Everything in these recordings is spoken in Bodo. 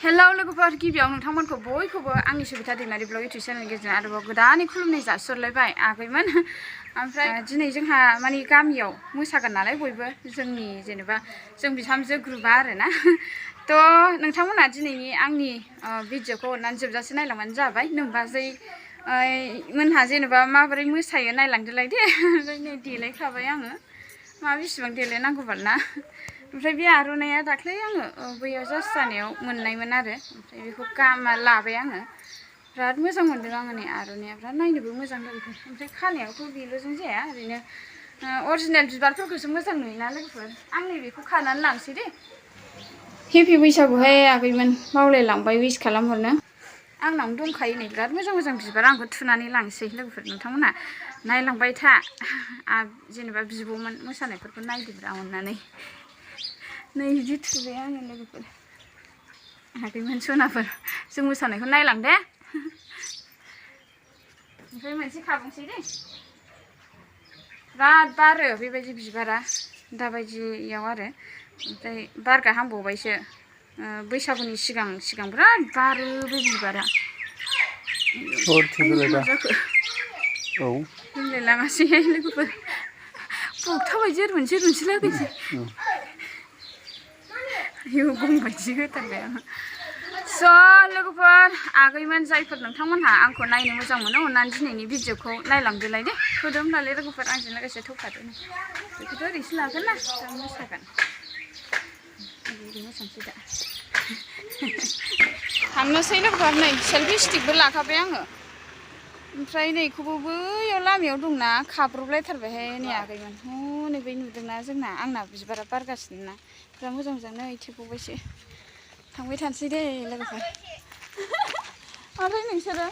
हेलौ लोगोफोर गिबियाव नोंथांमोनखौ बयखौबो आंनि sabitadaimaryvlog8040 चेनेलनि गेजेरजों आरोबाव गोदानै खुलुमनाय जासिहरलायबाय आगैमोन ओमफ्राय दिनै जोंहा माने गामियाव मोसागोन नालाय बयबो जोंनि जेनेबा जों बिहामजो ग्रुपआ आरोना थ' नोंथांमोना दिनैनि आंनि भिडिअखौ अननानै जोबजासे नायलांबानो जाबाय नोंबाजै मोनहा जेनेबा माबोरै मोसायो नायलांदोलाय दे ओमफ्राय नै देलायखाबाय आङो मा बेसेबां देलायनांगौबाल ना ओमफ्राय बे आर'नाइया दाख्लै आङो बैयाव जास्ट जानायाव मोननायमोन आरो ओमफ्राय बेखौ लाबाय आङो बिराद मोजां मोनदों आङो नै आर'नाइया बिराद नायनोबो मोजां लोगोफोर ओमफ्राय खानायावथ' बेल'जों जाया ओरैनो अरिजिनेल बिबारफोरखौसो मोजां नुयोना लोगोफोर आं नैबेखौ खानानै लांसै दे हेपि बैसागुहाय आगैमोन बावलायलांबाय उइस खालामहरनो आंनावनो दंखायो नै बिराद मोजां मोजां बिबार आंखौ थुनानै लांसै लोगोफोर नोंथांमोना नायलांबाय था जेनेबा बिब'मोन मोसानायफोरखौ नायदोब्रा अननानै नै बिदि थुबाय आङो लोगोफोर आगैमोन सनाफोर जों मोसानायखौ नायलां दे ओमफ्राय मोनसे खाबावनोसै दे बिराद बारो बेबायदि बिबारा दाबायदियाव आरो ओमफ्राय बारगाहांबावबायसो बैसागुनि सिगां सिगां बिराद बारो बे बिबारा होनलायलाङासैहाय लोगोफोर बगथाबाय जेरमोनसे रुनसैलाबायसै आयौ गंबायदि होथारबाय आं स' लोगोफोर आगैमोन जायफोर नोंथांमोनहा आंखौ नायनो मोजां मोनो अननानै दिनैनि भिडिअखौ नायलांदोलाय दे थ'दो होमब्लालाय लोगोफोर आंजों लोगोसे थौफादो बेखौथ' ओरैसो लागोन ना दा मोसागोन ओरै मोसानोसै दा थांनोसै लोगोफोर नै सेल्फि स्टिकबो लाखाबाय आङो ओमफ्राय नैखौबो बैयाव लामायाव दंना खाब्रबलायथारबायहाय नै आगैमोन हनै बै नुदोंना जोंना आंना बिबारा बारगासिनो ना बिराद मोजां मोजां नै थेबावबायसो थांबाय थानोसै दे लोगोफोर ओमफ्राय नोंसोरो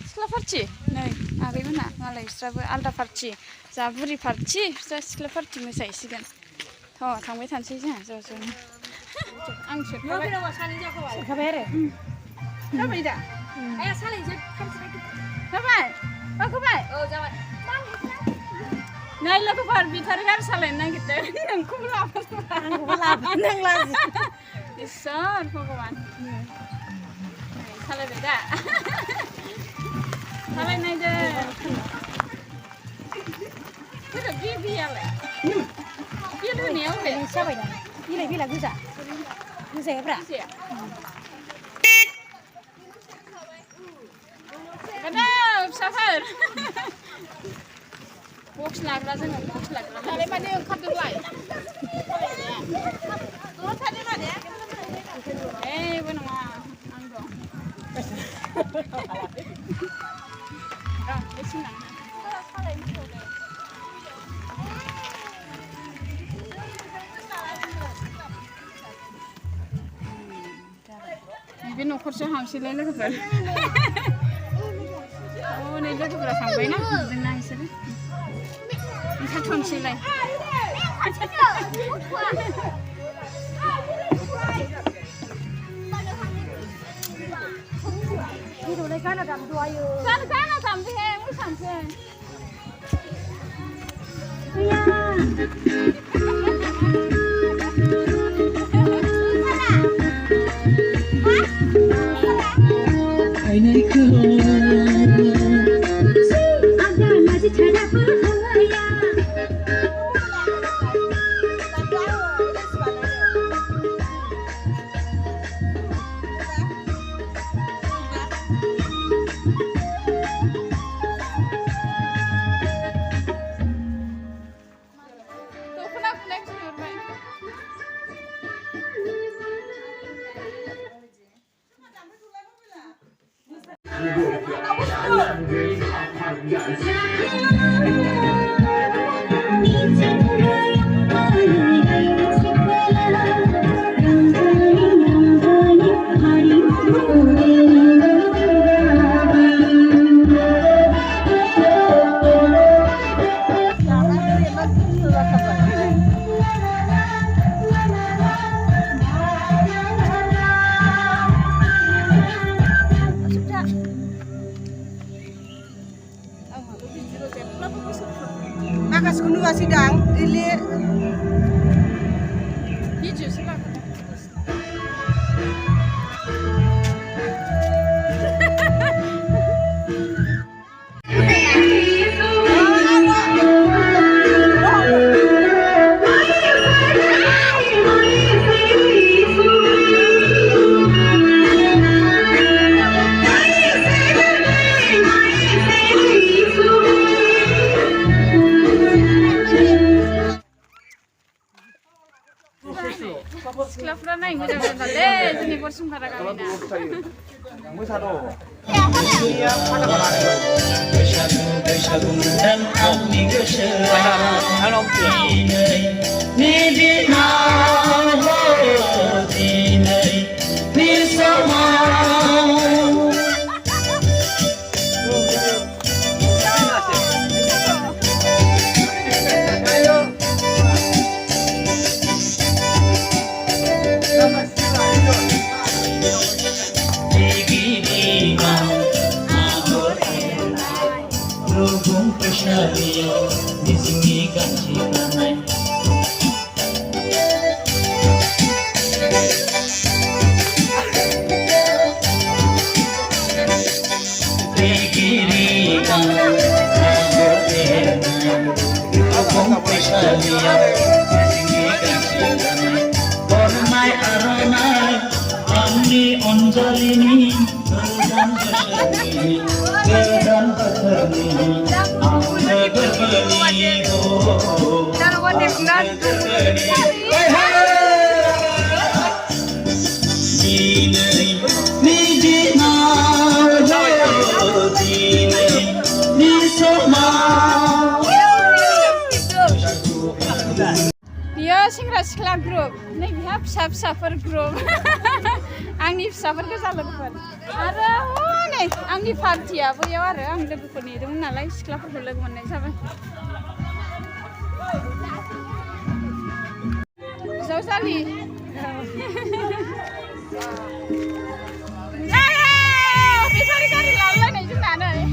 सिख्ला पार्टि नै आगैमोनहा मालाय बिस्राबो आलदा पार्टि जा बुरि पार्टि बिस्रा सिख्ला पार्टि मोसाहैसिगोन थ' थांबाय थानोसै जोंहा ज' ज'नो आं सेरखाबाय आरो जाबाय दा जाबाय जाबाय औ जाबाय नै लोगोफोर बेटारि गारि सालायनो नागिरदों नोंखौबो लाफा नों लाजि इसोर भगबान सालायबाय दा सालायनायदो सोरो बेबियालाय बेल होनायाव जाबाय दा बिलाइ बिला गोजा गोजायाब्रा फिसाफोर बक्स लाग्रा जोङो बक्स लाग्रा दालाय माने ओंखारदोंलाय एबो नङा आं दं बे न'खरसो हाबसैलाय लोगोफोर नै लोगोफोरा थांबायना नुदोंना बिसोरो ओंखारथ'नोसैलाय गाना दामदोहाय मोसानोसै जोंनि बरसुमकारा गामिना मोसाद' सेंग्रा सिख्ला ग्रुप नै बिहा फिसा फिसाफोर ग्रुप आंनि फिसाफोरखौ जा लोगोफोर आरो नै आंनि पार्टिया बैयाव आरो आं लोगोफोर नेदोंमोन नालाय सिख्लाफोरखौ लोगो मोननाय जाबाय जावजालि बेटारि गारि लालायनाय जोंना नै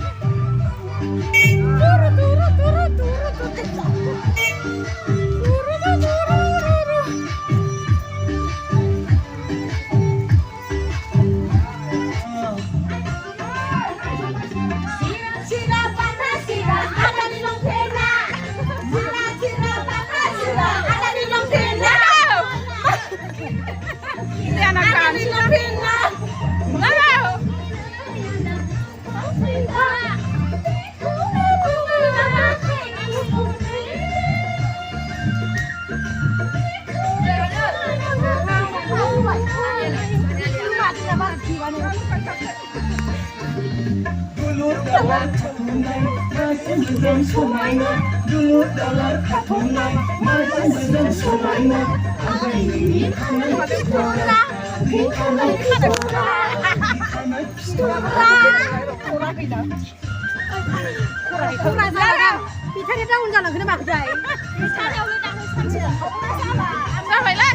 Bettary daun jalan kena makai. Bettary daun jalan saja. Apa salah? Apa lah?